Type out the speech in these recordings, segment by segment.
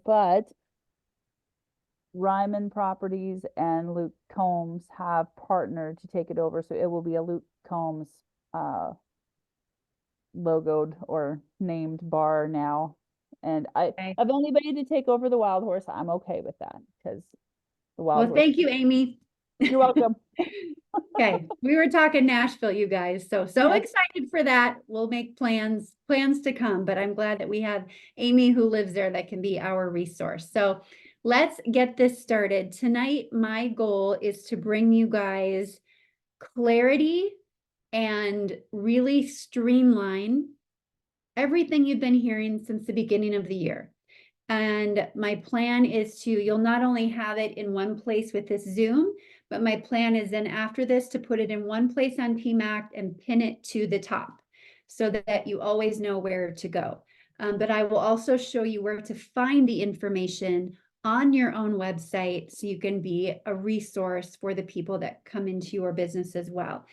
but Ryman Properties and Luke Combs have partnered to take it over. So it will be a Luke Combs logoed or named bar now. And Okay. of anybody to take over the Wild Horse, I'm okay with that because the Wild Well, Horse. thank you, Amy. You're welcome. Okay, we were talking Nashville, you guys. So Yes. excited for that. We'll make plans to come, but I'm glad that we have Amy who lives there that can be our resource. So let's get this started. Tonight, my goal is to bring you guys clarity and really streamline everything you've been hearing since the beginning of the year. And my plan is to, you'll not only have it in one place with this Zoom, but my plan is then after this to put it in one place on PMAC and pin it to the top so that you always know where to go. But I will also show you where to find the information on your own website so you can be a resource for the people that come into your business as well.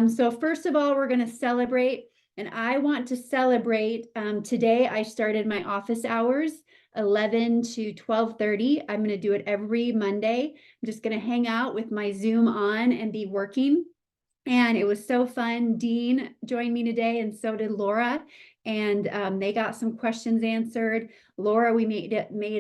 So first of all, we're going to celebrate, and I want to celebrate. Today I started my office hours 11 to 12:30. I'm going to do it every Monday. I'm just going to hang out with my Zoom on and be working. And it was so fun. Dean joined me today, and so did Laura. And they got some questions answered. Laura, we made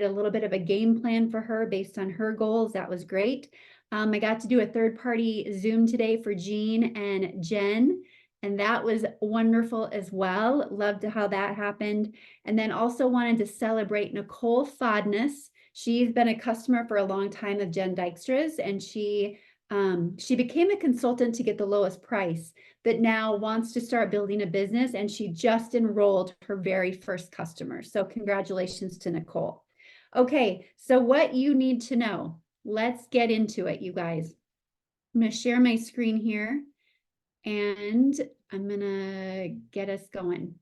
a little bit of a game plan for her based on her goals. That was great. I got to do a third-party Zoom today for Jean and Jen, and that was wonderful as well. Loved how that happened. And then also wanted to celebrate Nicole Fodness. She's been a customer for a long time of Jen Dykstra's, and she became a consultant to get the lowest price, but now wants to start building a business, and she just enrolled her very first customer. So congratulations to Nicole. Okay, so what you need to know. Let's get into it, you guys. I'm going to share my screen here, and I'm going to get us going.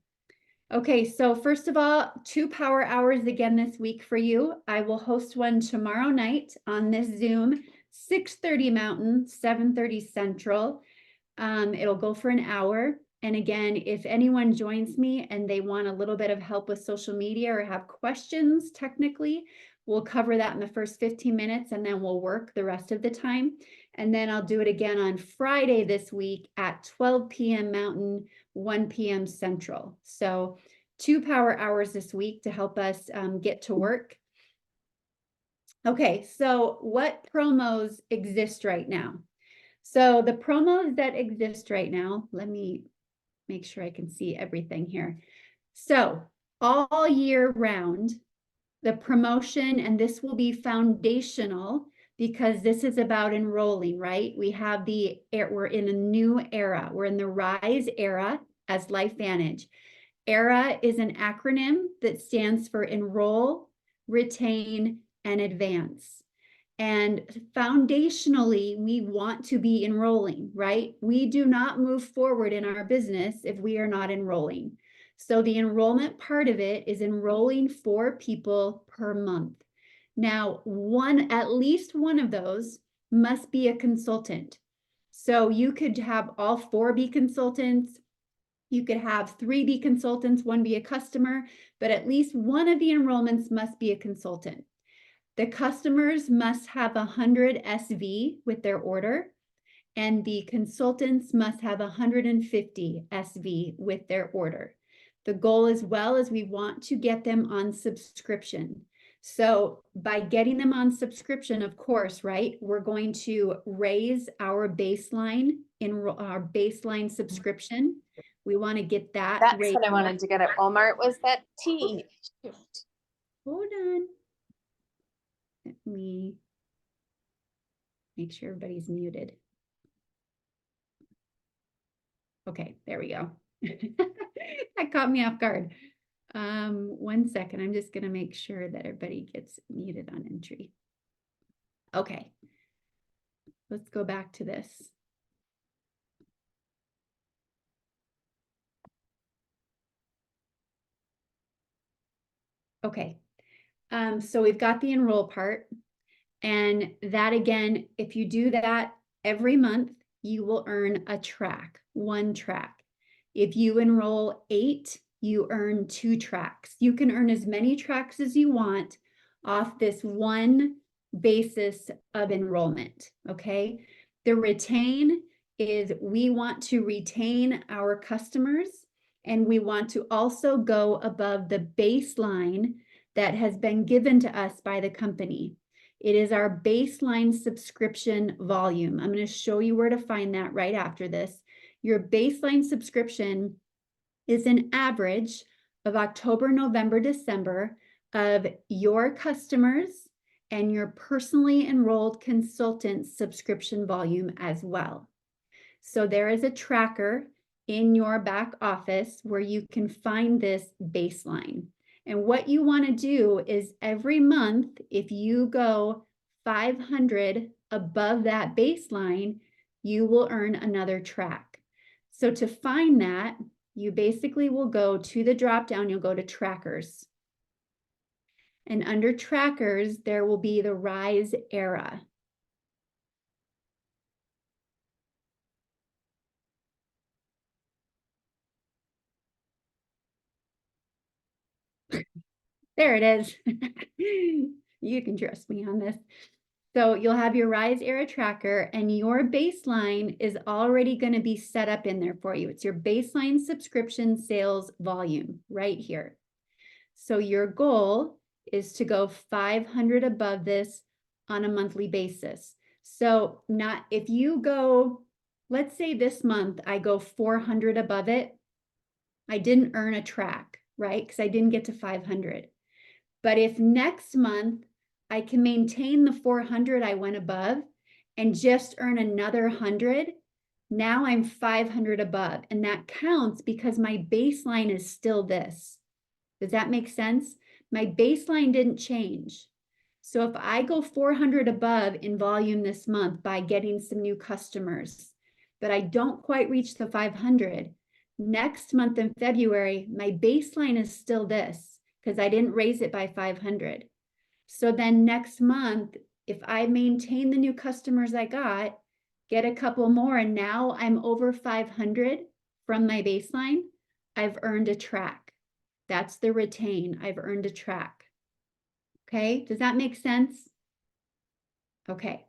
Okay, so first of all, 2 power hours again this week for you. I will host one tomorrow night on this Zoom, 6:30 Mountain, 7:30 Central. It'll go for an hour. And again, if anyone joins me and they want a little bit of help with social media or have questions technically, we'll cover that in the first 15 minutes and then we'll work the rest of the time. And then I'll do it again on Friday this week at 12 p.m. Mountain, 1 p.m. Central. So 2 power hours this week to help us get to work. Okay, so what promos exist right now? So the promos that exist right now, let me make sure I can see everything here. So all year round, the promotion, and this will be foundational because this is about enrolling, right? We're in a new era. We're in the RISE era as LifeVantage. ERA is an acronym that stands for Enroll, Retain, and Advance. And foundationally, we want to be enrolling, right? We do not move forward in our business if we are not enrolling. So the enrollment part of it is enrolling 4 people per month. Now, at least one of those must be a consultant. So you could have all 4 be consultants. You could have 3 be consultants, 1 be a customer, but at least one of the enrollments must be a consultant. The customers must have 100 SV with their order, and the consultants must have 150 SV with their order. The goal as well is we want to get them on subscription. So by getting them on subscription, of course, right, we're going to raise our baseline subscription. We want to get that That's raised. what I wanted to get at Walmart was that tea. Hold on. Let me make sure everybody's muted. Okay, there we go. That caught me off guard. 1 second. I'm just going to make sure that everybody gets muted on entry. Okay. Let's go back to this. Okay. So we've got the enroll part. And that again, if you do that every month, you will earn a track, 1 track. If you enroll 8, you earn 2 tracks. You can earn as many tracks as you want. off this one basis of enrollment, okay? The retain is we want to retain our customers, and we want to also go above the baseline that has been given to us by the company. It is our baseline subscription volume. I'm going to show you where to find that right after this. Your baseline subscription is an average of October, November, December of your customers and your personally enrolled consultants subscription volume as well. So there is a tracker in your back office where you can find this baseline. And what you want to do is every month, if you go 500 above that baseline, you will earn another track. So to find that, you basically will go to the drop down, you'll go to trackers. And under trackers, there will be the Rise era. There it is. You can trust me on this. So you'll have your Rise era tracker, and your baseline is already going to be set up in there for you. It's your baseline subscription sales volume right here. So your goal is to go 500 above this on a monthly basis. So not if you go, let's say this month I go 400 above it, I didn't earn a track, right? Because I didn't get to 500. But if next month I can maintain the 400 I went above and just earn another 100, now I'm 500 above. And that counts because my baseline is still this. Does that make sense? My baseline didn't change. So if I go 400 above in volume this month by getting some new customers, but I don't quite reach the 500, next month in February, my baseline is still this because I didn't raise it by 500. So then next month, if I maintain the new customers I got, get a couple more, and now I'm over 500 from my baseline, I've earned a track. That's the retain. I've earned a track. Okay, does that make sense? Okay.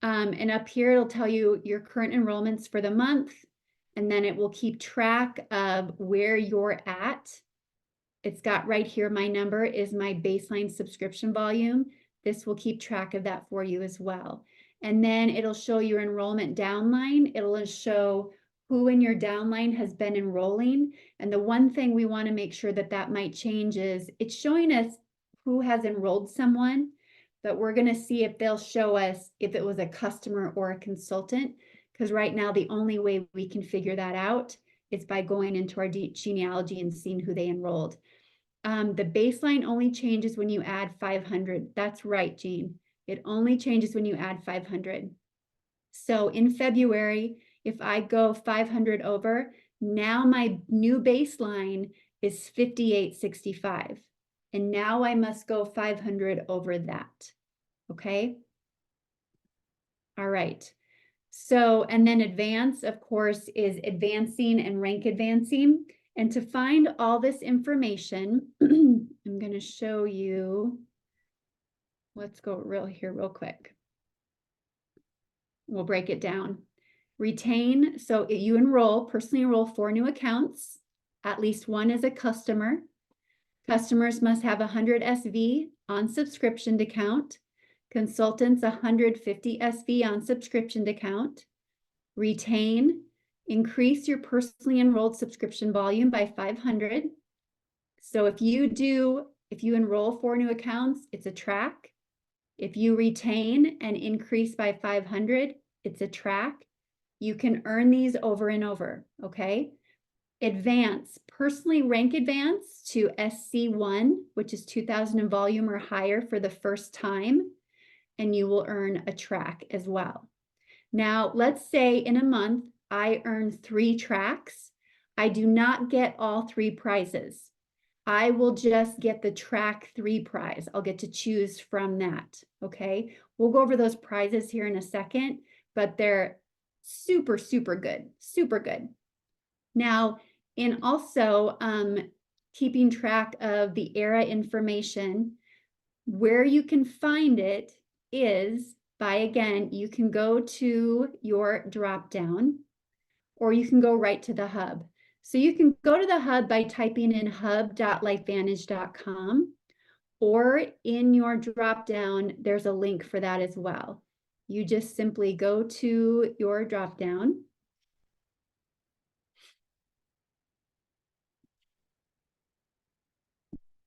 And up here, it'll tell you your current enrollments for the month, and then it will keep track of where you're at. It's got right here, my number is my baseline subscription volume. This will keep track of that for you as well. And then it'll show your enrollment downline. It'll show who in your downline has been enrolling. And the one thing we want to make sure that that might change is it's showing us who has enrolled someone, but we're going to see if they'll show us if it was a customer or a consultant, because right now the only way we can figure that out is by going into our genealogy and seeing who they enrolled. The baseline only changes when you add 500. That's right, Jean. It only changes when you add 500. So in February, if I go 500 over, now my new baseline is 5865. And now I must go 500 over that. Okay. All right. So, and then advance, of course, is advancing and rank advancing. And to find all this information, I'm going to show you. Let's go real quick. We'll break it down. Retain, so you personally enroll 4 new accounts. At least one is a customer. Customers must have 100 SV on subscription to count. Consultants 150 SV on subscription to count. Retain, increase your personally enrolled subscription volume by 500. So if you enroll 4 new accounts, it's a track. If you retain and increase by 500, it's a track. You can earn these over and over, okay? Advance, personally rank advance to SC1, which is 2,000 in volume or higher for the first time, and you will earn a track as well. Now, let's say in a month, I earn 3 tracks. I do not get all 3 prizes. I will just get the track 3 prize. I'll get to choose from that, okay? We'll go over those prizes here in a second, but they're super, super good, super good. Now, in also keeping track of the ERA information, Where you can find it is by, again, you can go to your drop down, or you can go right to the hub. So you can go to the hub by typing in hub.lifevantage.com, or in your drop down, there's a link for that as well. You just simply go to your drop down.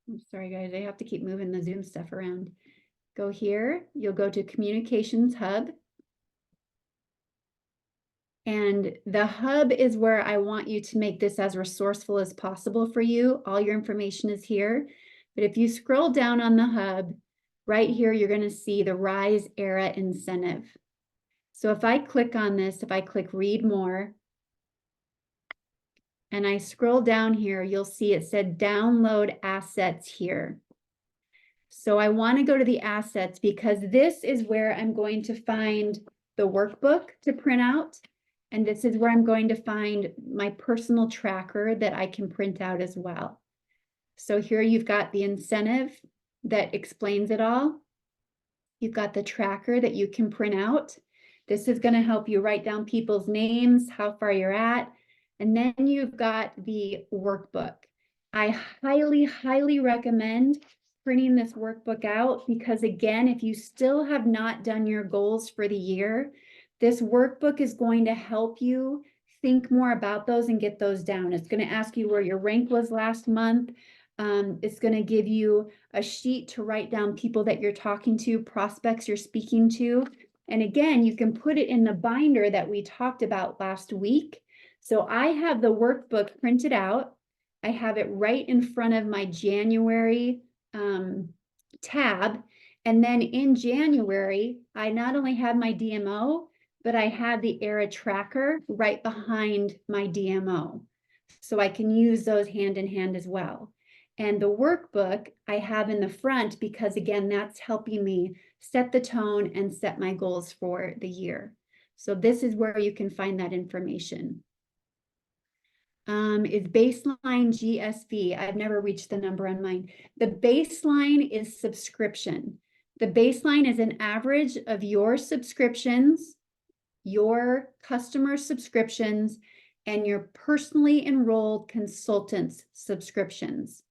I'm sorry, guys, I have to keep moving the Zoom stuff around. Go here, you'll go to Communications Hub. And the hub is where I want you to make this as resourceful as possible for you. All your information is here. But if you scroll down on the hub, right here, you're going to see the Rise Era Incentive. So if I click on this, if I click Read More, and I scroll down here, you'll see it said Download Assets here. So I want to go to the assets because this is where I'm going to find the workbook to print out. And this is where I'm going to find my personal tracker that I can print out as well. So here you've got the incentive that explains it all. You've got the tracker that you can print out. This is going to help you write down people's names, how far you're at. And then you've got the workbook. I highly, highly recommend printing this workbook out because, again, if you still have not done your goals for the year, this workbook is going to help you think more about those and get those down. It's going to ask you where your rank was last month. It's going to give you a sheet to write down people that you're talking to, prospects you're speaking to. And again, you can put it in the binder that we talked about last week. So I have the workbook printed out. I have it right in front of my January tab. And then in January, I not only have my DMO, but I have the ERA tracker right behind my DMO. So I can use those hand in hand as well. And the workbook I have in the front because, again, that's helping me set the tone and set my goals for the year. So this is where you can find that information. Is baseline GSV. I've never reached the number on mine. The baseline is subscription. The baseline is an average of your subscriptions, your customer subscriptions, and your personally enrolled consultants subscriptions.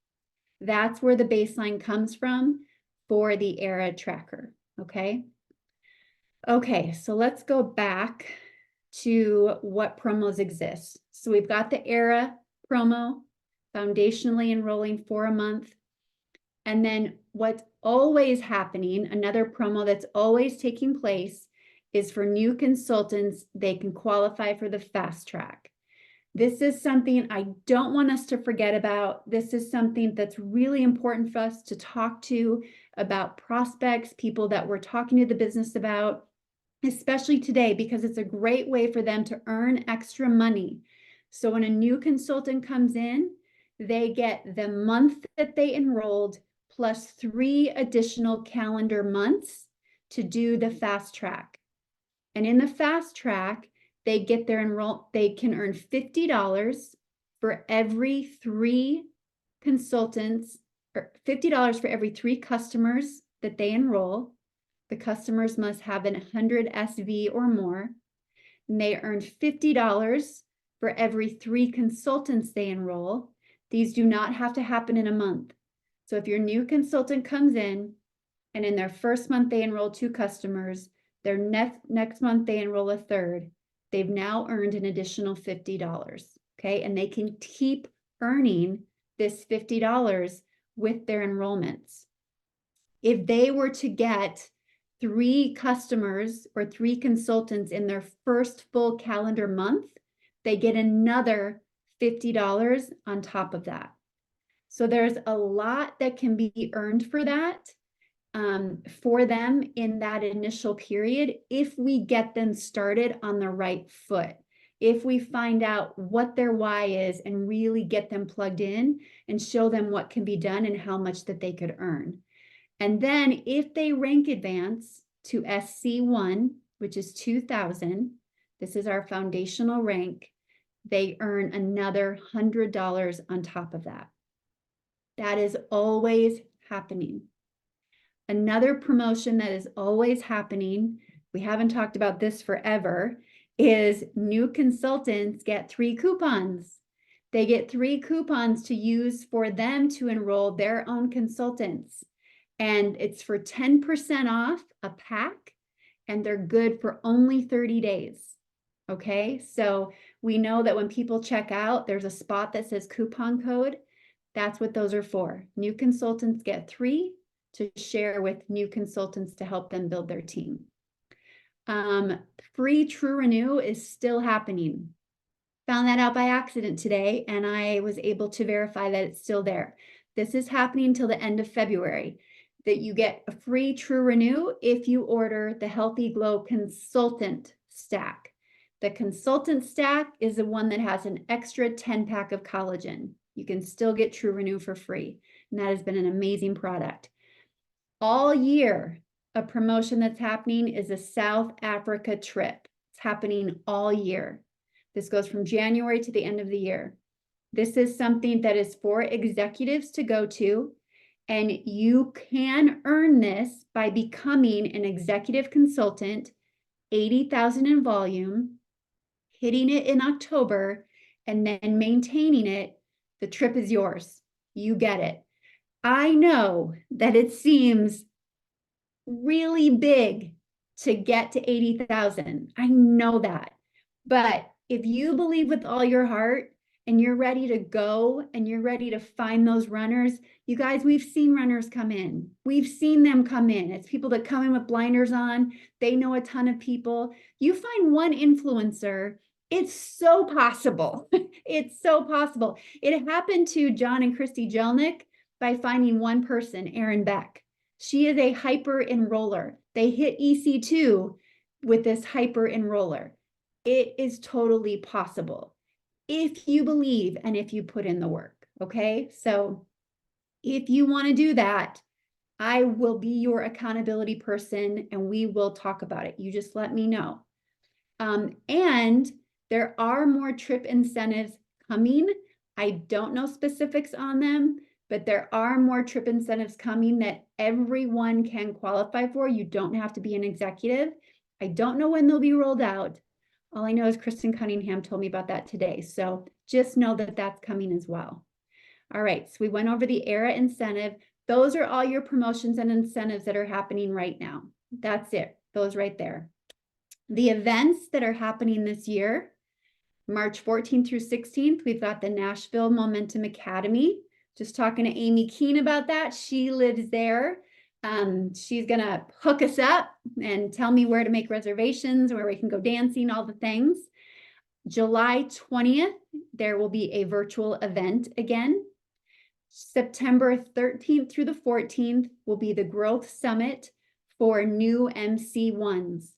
That's where the baseline comes from for the ERA tracker, okay? Okay, so let's go back to what promos exist. So we've got the ERA promo, foundationally enrolling for a month. And then what's always happening, another promo that's always taking place is for new consultants, they can qualify for the fast track. This is something I don't want us to forget about. This is something that's really important for us to talk to about prospects, people that we're talking to the business about, especially today, because it's a great way for them to earn extra money. So when a new consultant comes in, they get the month that they enrolled plus 3 additional calendar months to do the fast track. And in the fast track, they get their they can earn $50 for every 3 consultants, or $50 for every 3 customers that they enroll. The customers must have 100 SV or more. And they earn $50 for every 3 consultants they enroll. These do not have to happen in a month. So if your new consultant comes in and in their first month they enroll 2 customers, their next month they enroll a 3rd, they've now earned an additional $50, okay? And they can keep earning this $50 with their enrollments. If they were to get 3 customers or 3 consultants in their first full calendar month, they get another $50 on top of that. So there's a lot that can be earned for that, for them in that initial period, if we get them started on the right foot. If we find out what their why is and really get them plugged in and show them what can be done and how much that they could earn. And then if they rank advance to SC1, which is 2000, this is our foundational rank, they earn another $100 on top of that. That is always happening. Another promotion that is always happening, we haven't talked about this forever, is new consultants get 3 coupons. They get 3 coupons to use for them to enroll their own consultants. And it's for 10% off a pack, and they're good for only 30 days. Okay, so we know that when people check out, there's a spot that says coupon code. That's what those are for. New consultants get 3 to share with new consultants to help them build their team. Free True Renew is still happening. Found that out by accident today, and I was able to verify that it's still there. This is happening till the end of February, that you get a free True Renew if you order the Healthy Glow Consultant Stack. The Consultant Stack is the one that has an extra 10-pack of collagen. You can still get True Renew for free, and that has been an amazing product. All year, a promotion that's happening is a South Africa trip. It's happening all year. This goes from January to the end of the year. This is something that is for executives to go to, and you can earn this by becoming an executive consultant, 80,000 in volume, hitting it in October, and then maintaining it. The trip is yours. You get it. I know that it seems really big to get to 80,000. I know that. But if you believe with all your heart and you're ready to go and you're ready to find those runners, you guys, we've seen runners come in. We've seen them come in. It's people that come in with blinders on. They know a ton of people. You find one influencer, it's so possible. It's so possible. It happened to John and Christy Jelnick by finding one person, Erin Beck. She is a hyper enroller. They hit EC2 with this hyper enroller. It is totally possible if you believe and if you put in the work, okay? So if you want to do that, I will be your accountability person and we will talk about it. You just let me know. And there are more trip incentives coming. I don't know specifics on them, but there are more trip incentives coming that everyone can qualify for. You don't have to be an executive. I don't know when they'll be rolled out. All I know is Kristen Cunningham told me about that today. So just know that that's coming as well. All right, so we went over the ERA incentive. Those are all your promotions and incentives that are happening right now. That's it, those right there. The events that are happening this year, March 14th through 16th, we've got the Nashville Momentum Academy. Just talking to Amy Keene about that. She lives there. She's gonna hook us up and tell me where to make reservations, where we can go dancing, all the things. July 20th, there will be a virtual event again. September 13th through the 14th will be the Growth Summit for new MC1s.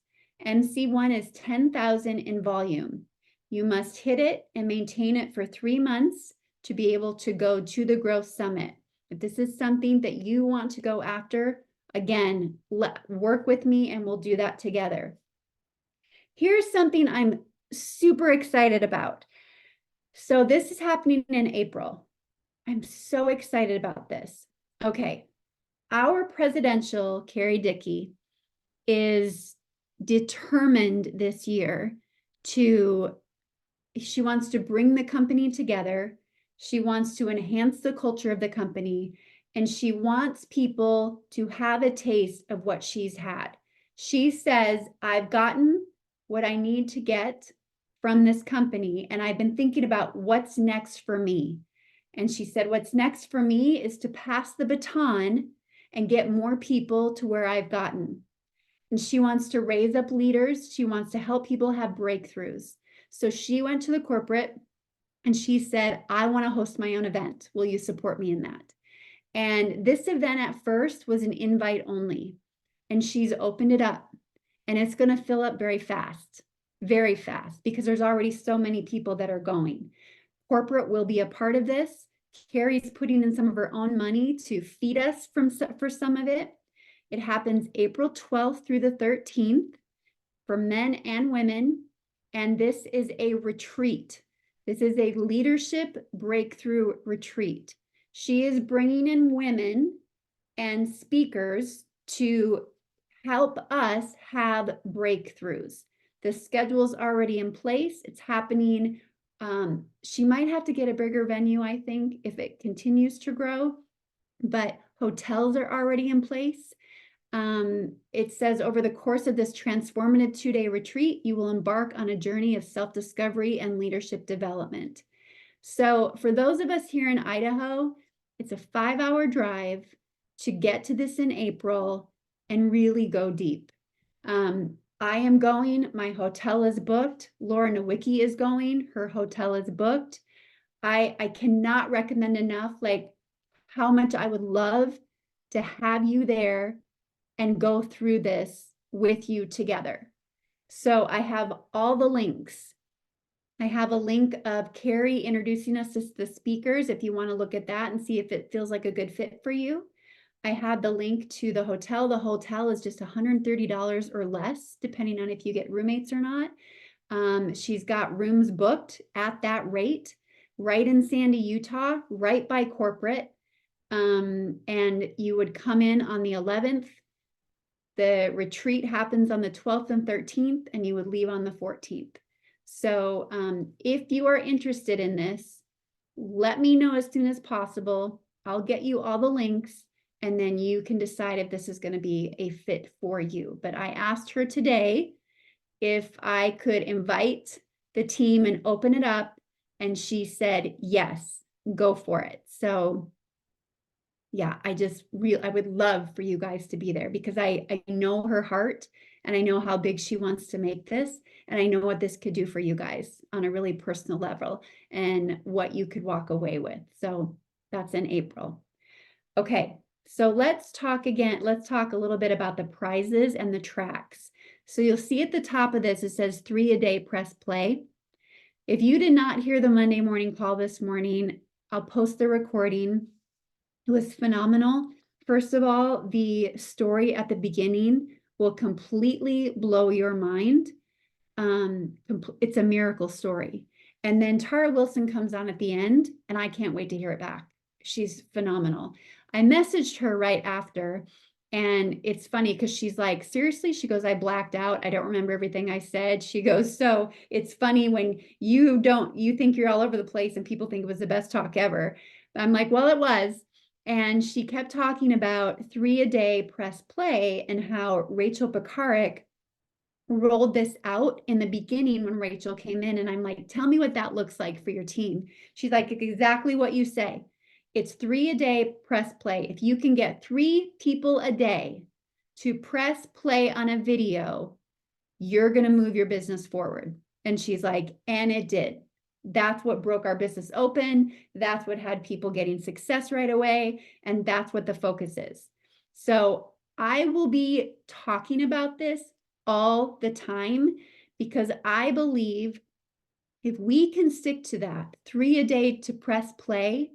MC1 is 10,000 in volume. You must hit it and maintain it for 3 months to be able to go to the Growth Summit. If this is something that you want to go after, again, work with me and we'll do that together. Here's something I'm super excited about. So this is happening in April. I'm so excited about this. Okay, our presidential, Carrie Dickey, is determined this year she wants to bring the company together. She wants to enhance the culture of the company, and she wants people to have a taste of what she's had. She says, I've gotten what I need to get from this company, and I've been thinking about what's next for me. And she said, what's next for me is to pass the baton and get more people to where I've gotten. And she wants to raise up leaders. She wants to help people have breakthroughs. So she went to the corporate and she said, I want to host my own event. Will you support me in that? And this event at first was an invite only. And she's opened it up. And it's going to fill up very fast, because there's already so many people that are going. Corporate will be a part of this. Carrie's putting in some of her own money to feed us for some of it. It happens April 12th through the 13th for men and women. And this is a retreat. This is a leadership breakthrough retreat. She is bringing in women and speakers to help us have breakthroughs. The schedule's already in place. It's happening. She might have to get a bigger venue, I think, if it continues to grow, but hotels are already in place. It says over the course of this transformative 2-day retreat, you will embark on a journey of self-discovery and leadership development. So for those of us here in Idaho, it's a 5-hour drive to get to this in April and really go deep. I am going, my hotel is booked. Laura Nowicki is going, her hotel is booked. I cannot recommend enough, like how much I would love to have you there and go through this with you together. So I have all the links. I have a link of Carrie introducing us as the speakers if you want to look at that and see if it feels like a good fit for you. I have the link to the hotel. The hotel is just $130 or less, depending on if you get roommates or not. She's got rooms booked at that rate, right in Sandy, Utah, right by corporate. And you would come in on the 11th. The retreat happens on the 12th and 13th, and you would leave on the 14th. So if you are interested in this, let me know as soon as possible. I'll get you all the links, and then you can decide if this is going to be a fit for you. But I asked her today if I could invite the team and open it up, and she said, yes, go for it. So yeah, I would love for you guys to be there because I know her heart and I know how big she wants to make this. And I know what this could do for you guys on a really personal level and what you could walk away with. So that's in April. Okay, so let's talk again. Let's talk a little bit about the prizes and the tracks. So you'll see at the top of this, it says 3 a day, press play. If you did not hear the Monday morning call this morning, I'll post the recording. It was phenomenal. First of all, the story at the beginning will completely blow your mind. It's a miracle story. And then Tara Wilson comes on at the end, and I can't wait to hear it back. She's phenomenal. I messaged her right after, and it's funny because she's like, seriously? She goes, I blacked out. I don't remember everything I said. She goes, so it's funny when you think you're all over the place and people think it was the best talk ever. I'm like, well, it was. And she kept talking about 3 a day, press play, and how Rachel Pekarik rolled this out in the beginning when Rachel came in. And I'm like, tell me what that looks like for your team. She's like, exactly what you say. It's 3 a day, press play. If you can get 3 people a day to press play on a video, you're going to move your business forward. And she's like, and it did. That's what broke our business open. That's what had people getting success right away. And that's what the focus is. So I will be talking about this all the time because I believe if we can stick to that 3 a day to press play,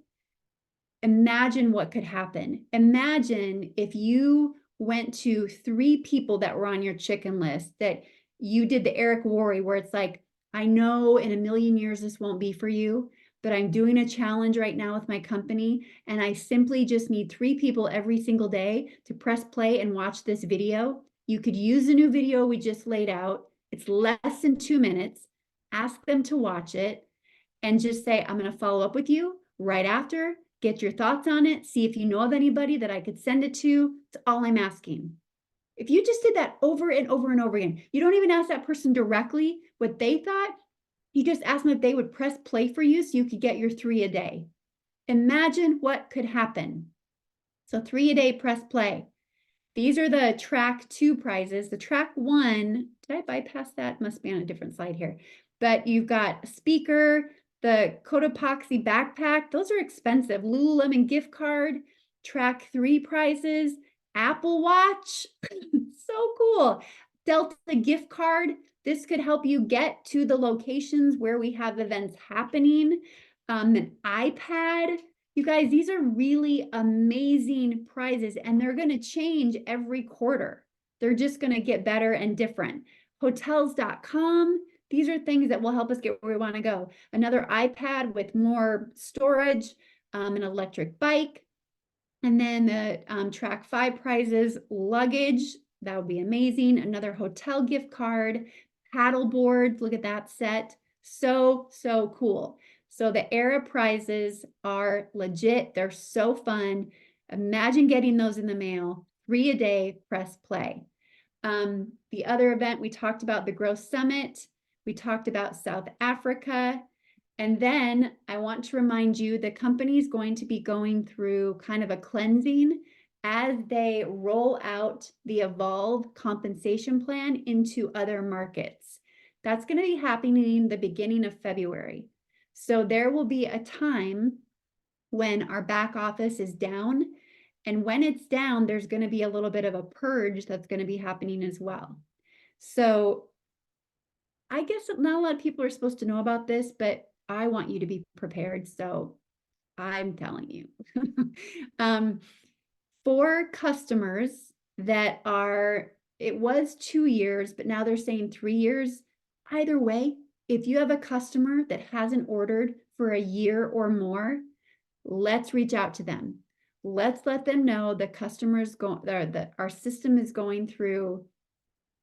imagine what could happen. Imagine if you went to 3 people that were on your chicken list, that you did the Eric Worre where it's like, I know in a million years this won't be for you, but I'm doing a challenge right now with my company, and I simply just need 3 people every single day to press play and watch this video. You could use the new video we just laid out. It's less than 2 minutes. Ask them to watch it and just say, I'm going to follow up with you right after. Get your thoughts on it. See if you know of anybody that I could send it to. It's all I'm asking. If you just did that over and over and over again, you don't even ask that person directly what they thought. You just ask them if they would press play for you so you could get your 3 a day. Imagine what could happen. So 3 a day, press play. These are the track 2 prizes. The track 1, did I bypass that? Must be on a different slide here. But you've got a speaker, the Cotopaxi backpack. Those are expensive. Lululemon gift card. Track 3 prizes. Apple Watch. So cool. Delta gift card. This could help you get to the locations where we have events happening. An iPad. You guys, these are really amazing prizes, and they're going to change every quarter. They're just going to get better and different. Hotels.com. These are things that will help us get where we want to go. Another iPad with more storage, an electric bike. And then the track 5 prizes, luggage, that would be amazing. Another hotel gift card, paddle boards, look at that set. So, so cool. So the Era prizes are legit. They're so fun. Imagine getting those in the mail, 3 a day, press play. The other event, we talked about the Growth Summit. We talked about South Africa. And then I want to remind you, the company is going to be going through kind of a cleansing as they roll out the Evolve compensation plan into other markets. That's going to be happening the beginning of February. So there will be a time when our back office is down. And when it's down, there's going to be a little bit of a purge that's going to be happening as well. So I guess not a lot of people are supposed to know about this, but I want you to be prepared. So I'm telling you. For customers that are, it was 2 years, but now they're saying 3 years. Either way, if you have a customer that hasn't ordered for a year or more, let's reach out to them. Let's let them know the customers our system is going through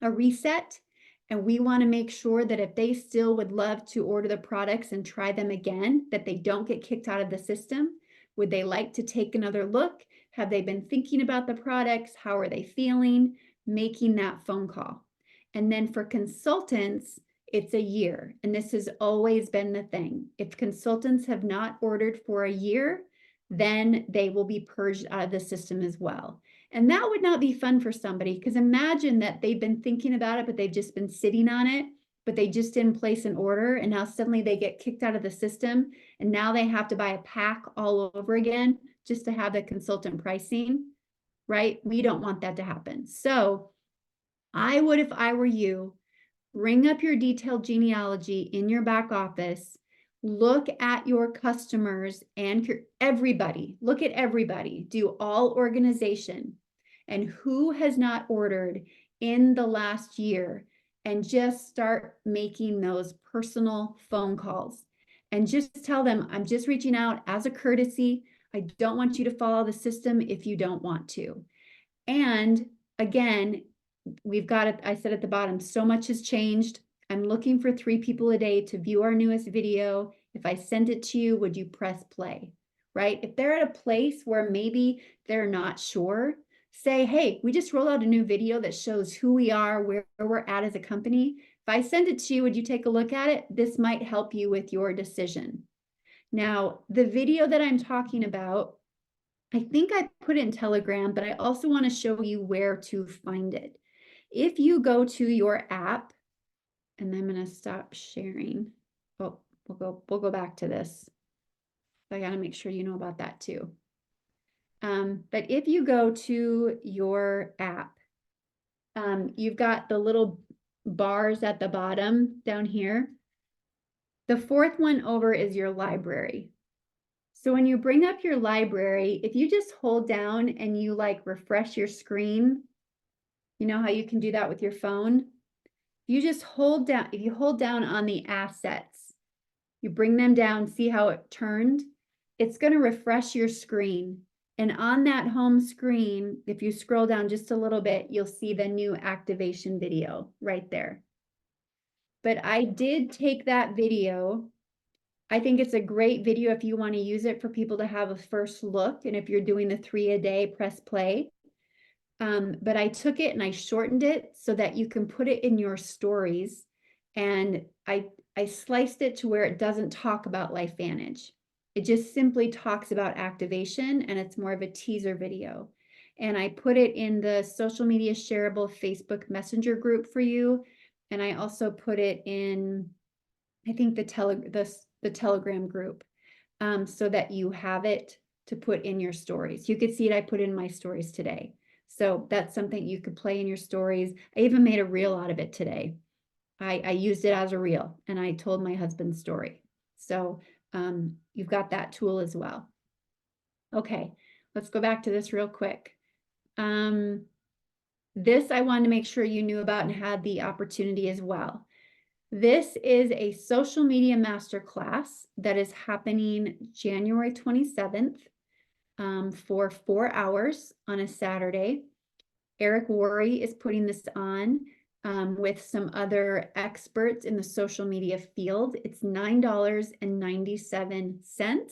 a reset. And we want to make sure that if they still would love to order the products and try them again, that they don't get kicked out of the system. Would they like to take another look? Have they been thinking about the products? How are they feeling? Making that phone call. And then for consultants, it's a year. And this has always been the thing. If consultants have not ordered for a year, then they will be purged out of the system as well. And that would not be fun for somebody, because imagine that they've been thinking about it, but they've just been sitting on it, but they just didn't place an order. And now suddenly they get kicked out of the system. And now they have to buy a pack all over again just to have the consultant pricing, right? We don't want that to happen. So I would, if I were you, bring up your detailed genealogy in your back office. Look at your customers and everybody. Look at everybody. Do all organization and who has not ordered in the last year, and just start making those personal phone calls and just tell them, I'm just reaching out as a courtesy. I don't want you to follow the system if you don't want to. And again, we've got it. I said at the bottom, so much has changed. I'm looking for 3 people a day to view our newest video. If I send it to you, would you press play? Right? If they're at a place where maybe they're not sure, say, hey, we just rolled out a new video that shows who we are, where we're at as a company. If I send it to you, would you take a look at it? This might help you with your decision. Now, the video that I'm talking about, I think I put it in Telegram, but I also want to show you where to find it. If you go to your app, and I'm going to stop sharing. Oh, we'll go back to this. I got to make sure you know about that too. But if you go to your app, you've got the little bars at the bottom down here. The 4th one over is your library. So when you bring up your library, if you just hold down and you like refresh your screen, you know how you can do that with your phone? You just hold down, if you hold down on the assets, you bring them down, see how it turned, it's going to refresh your screen. And on that home screen, if you scroll down just a little bit, you'll see the new activation video right there. But I did take that video. I think it's a great video if you want to use it for people to have a first look. And if you're doing the 3 a day, press play. But I took it and I shortened it so that you can put it in your stories. And I sliced it to where it doesn't talk about LifeVantage. It just simply talks about activation, and it's more of a teaser video. And I put it in the social media shareable Facebook Messenger group for you. And I also put it in, I think, the Telegram group, so that you have it to put in your stories. You could see it, I put in my stories today. So that's something you could play in your stories. I even made a reel out of it today. I used it as a reel, and I told my husband's story. So you've got that tool as well. Okay, let's go back to this real quick. This I wanted to make sure you knew about and had the opportunity as well. This is a social media masterclass that is happening January 27th. for 4 hours on a Saturday. Eric Worre is putting this on with some other experts in the social media field. It's $9.97.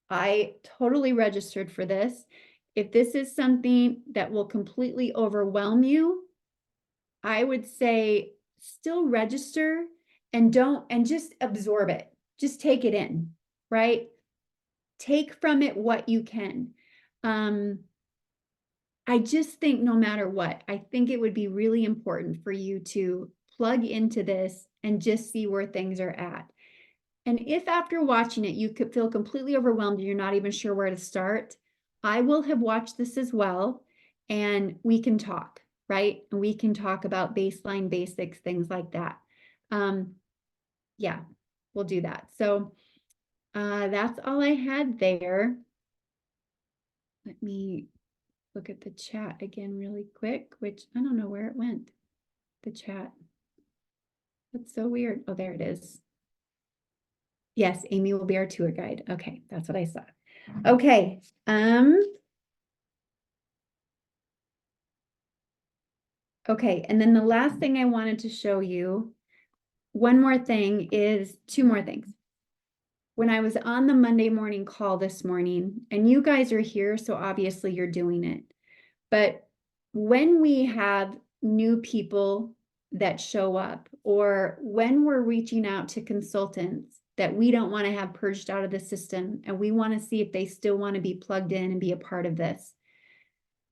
I totally registered for this. If this is something that will completely overwhelm you, I would say still register and just absorb it. Just take it in, right? Take from it what you can. I just think no matter what, I think it would be really important for you to plug into this and just see where things are at. And if after watching it, you could feel completely overwhelmed and you're not even sure where to start, I will have watched this as well, and we can talk, right? And we can talk about baseline basics, things like that. Yeah, we'll do that. So that's all I had there. Let me look at the chat again really quick, which I don't know where it went. The chat. That's so weird. Oh, there it is. Yes, Amy will be our tour guide. Okay, that's what I saw. Okay. Okay, and then the last thing I wanted to show you, one more thing is two more things. When I was on the Monday morning call this morning, and you guys are here, so obviously you're doing it. But when we have new people that show up, or when we're reaching out to consultants that we don't want to have purged out of the system, and we want to see if they still want to be plugged in and be a part of this,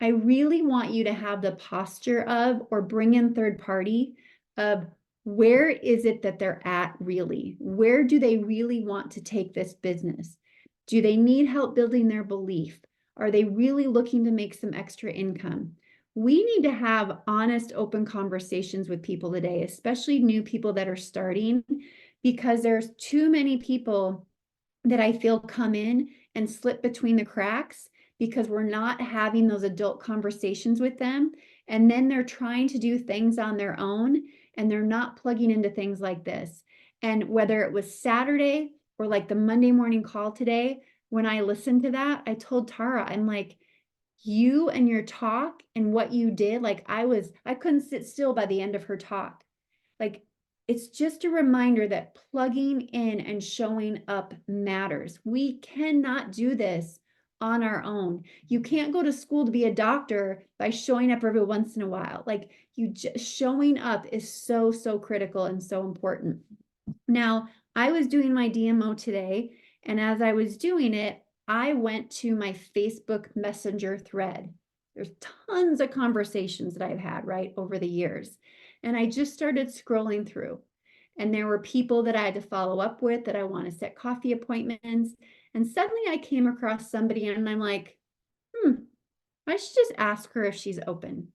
I really want you to have the posture of, or bring in third party of, where is it that they're at really? Where do they really want to take this business? Do they need help building their belief? Are they really looking to make some extra income? We need to have honest, open conversations with people today, especially new people that are starting, because there's too many people that I feel come in and slip between the cracks because we're not having those adult conversations with them. And then they're trying to do things on their own, and they're not plugging into things like this. And whether it was Saturday or like the Monday morning call today, when I listened to that, I told Tara, I'm like, you and your talk and what you did, like I couldn't sit still by the end of her talk. Like, it's just a reminder that plugging in and showing up matters. We cannot do this on our own. You can't go to school to be a doctor by showing up every once in a while. Like, showing up is so, so critical and so important. Now, I was doing my DMO today, and as I was doing it, I went to my Facebook Messenger thread. There's tons of conversations that I've had, right, over the years. And I just started scrolling through. And there were people that I had to follow up with, that I want to set coffee appointments. And suddenly I came across somebody, and I'm like, I should just ask her if she's open.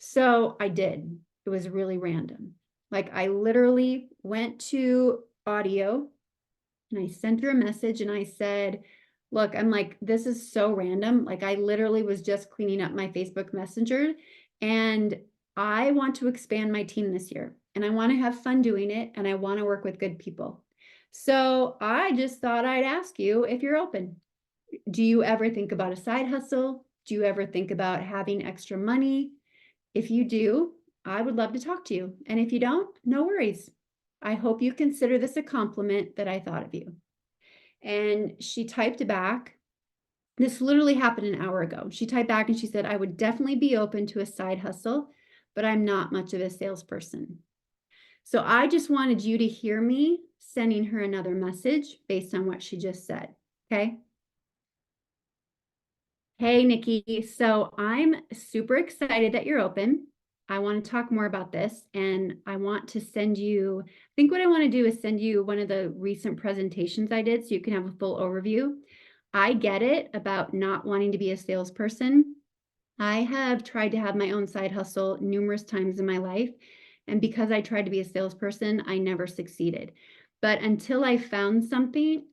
So I did. It was really random. Like, I literally went to audio and I sent her a message and I said, look, I'm like, this is so random. Like, I literally was just cleaning up my Facebook Messenger, and I want to expand my team this year, and I want to have fun doing it, and I want to work with good people. So I just thought I'd ask you if you're open. Do you ever think about a side hustle? Do you ever think about having extra money? If you do, I would love to talk to you. And if you don't, no worries. I hope you consider this a compliment that I thought of you. And she typed back. This literally happened an hour ago. She typed back and she said, I would definitely be open to a side hustle, but I'm not much of a salesperson. So I just wanted you to hear me sending her another message based on what she just said. Okay. Hey, Nikki. So I'm super excited that you're open. I want to talk more about this, and I want to send you, I think what I want to do is send you one of the recent presentations I did so you can have a full overview. I get it about not wanting to be a salesperson. I have tried to have my own side hustle numerous times in my life, and because I tried to be a salesperson, I never succeeded. But until I found something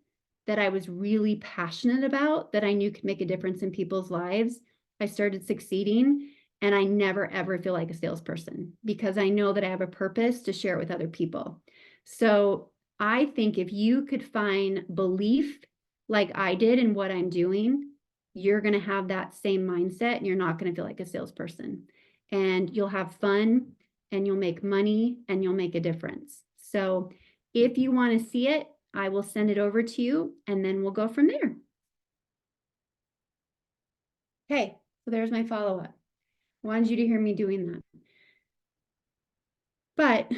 that I was really passionate about, that I knew could make a difference in people's lives, I started succeeding. And I never, ever feel like a salesperson, because I know that I have a purpose to share it with other people. So I think if you could find belief like I did in what I'm doing, you're going to have that same mindset and you're not going to feel like a salesperson, and you'll have fun and you'll make money and you'll make a difference. So if you want to see it, I will send it over to you and then we'll go from there. Okay, so there's my follow-up. I wanted you to hear me doing that. But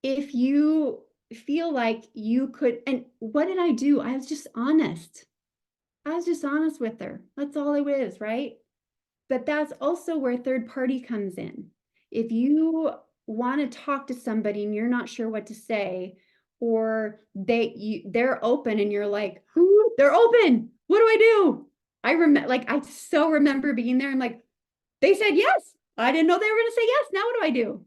if you feel like you could, and what did I do? I was just honest. I was just honest with her. That's all it is, right? But that's also where third party comes in. If you want to talk to somebody and you're not sure what to say, or they're open and you're like, who? They're open. What do I do? I so remember being there and like, they said yes. I didn't know they were going to say yes. Now what do I do?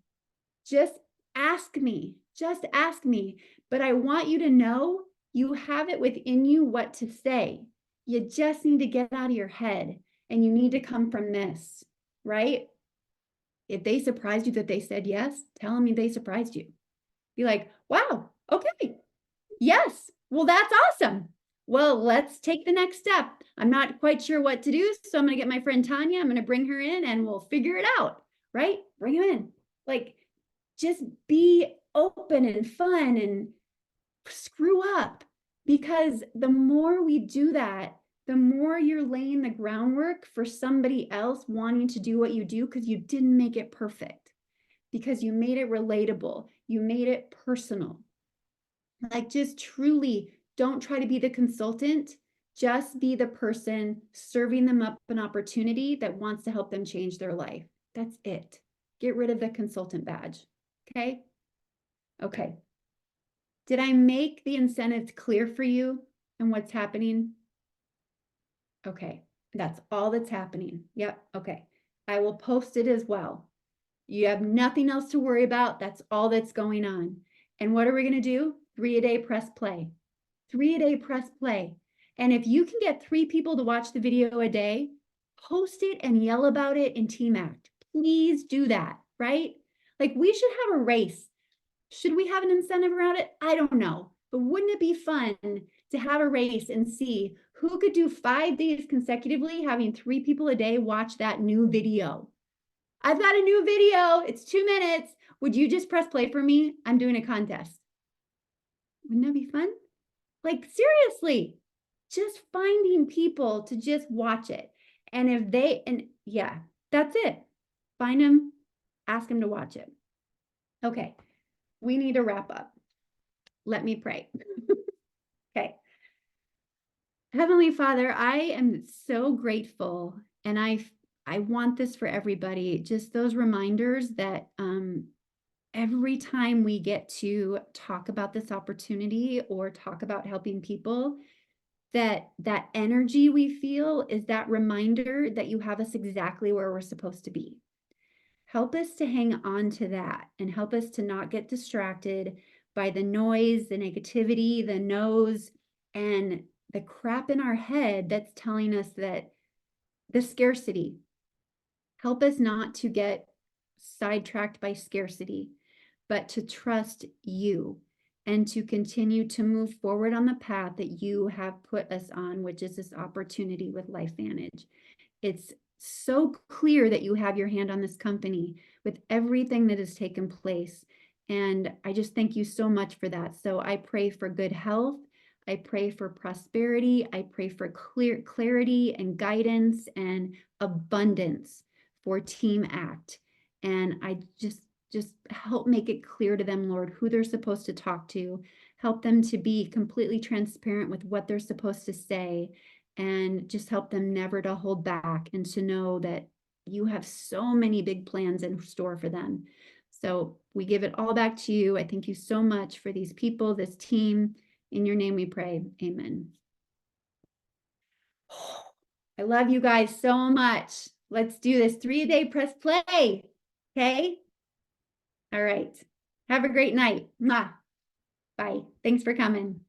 Just ask me. Just ask me. But I want you to know you have it within you what to say. You just need to get out of your head, and you need to come from this, right? If they surprised you that they said yes, tell them they surprised you. Be like, wow, okay, yes, well, that's awesome. Well, let's take the next step. I'm not quite sure what to do, so I'm going to get my friend Tanya. I'm going to bring her in and we'll figure it out, right? Bring her in. Like, just be open and fun and screw up, because the more we do that, the more you're laying the groundwork for somebody else wanting to do what you do, because you didn't make it perfect, because you made it relatable, you made it personal. Like, just truly don't try to be the consultant, just be the person serving them up an opportunity that wants to help them change their life. That's it. Get rid of the consultant badge. Okay? Okay. Did I make the incentives clear for you and what's happening? Okay, that's all that's happening. Yep, okay. I will post it as well. You have nothing else to worry about. That's all that's going on. And what are we going to do? 3-a-day press play. 3-a-day press play. And if you can get 3 people to watch the video a day, post it and yell about it in Team Act. Please do that, right? Like, we should have a race. Should we have an incentive around it? I don't know. But wouldn't it be fun to have a race and see who could do 5 days consecutively, having 3 people a day watch that new video? I've got a new video. It's 2 minutes. Would you just press play for me? I'm doing a contest. Wouldn't that be fun? Like, seriously, just finding people to just watch it. And if they, and yeah, that's it. Find them, ask them to watch it. Okay, we need to wrap up. Let me pray. Okay. Heavenly Father, I am so grateful, and I want this for everybody, just those reminders that every time we get to talk about this opportunity or talk about helping people, that energy we feel is that reminder that you have us exactly where we're supposed to be. Help us to hang on to that, and help us to not get distracted by the noise, the negativity, the no's, and the crap in our head that's telling us that the scarcity. Help us not to get sidetracked by scarcity, but to trust you and to continue to move forward on the path that you have put us on, which is this opportunity with LifeVantage. It's so clear that you have your hand on this company with everything that has taken place. And I just thank you so much for that. So I pray for good health. I pray for prosperity. I pray for clarity and guidance and abundance for Team Act. And I just help make it clear to them, Lord, who they're supposed to talk to. Help them to be completely transparent with what they're supposed to say, and just help them never to hold back and to know that you have so many big plans in store for them. So we give it all back to you. I thank you so much for these people, this team. In your name we pray. Amen. I love you guys so much. Let's do this 3-a-day press play. Okay? All right. Have a great night. Mwah. Bye. Thanks for coming.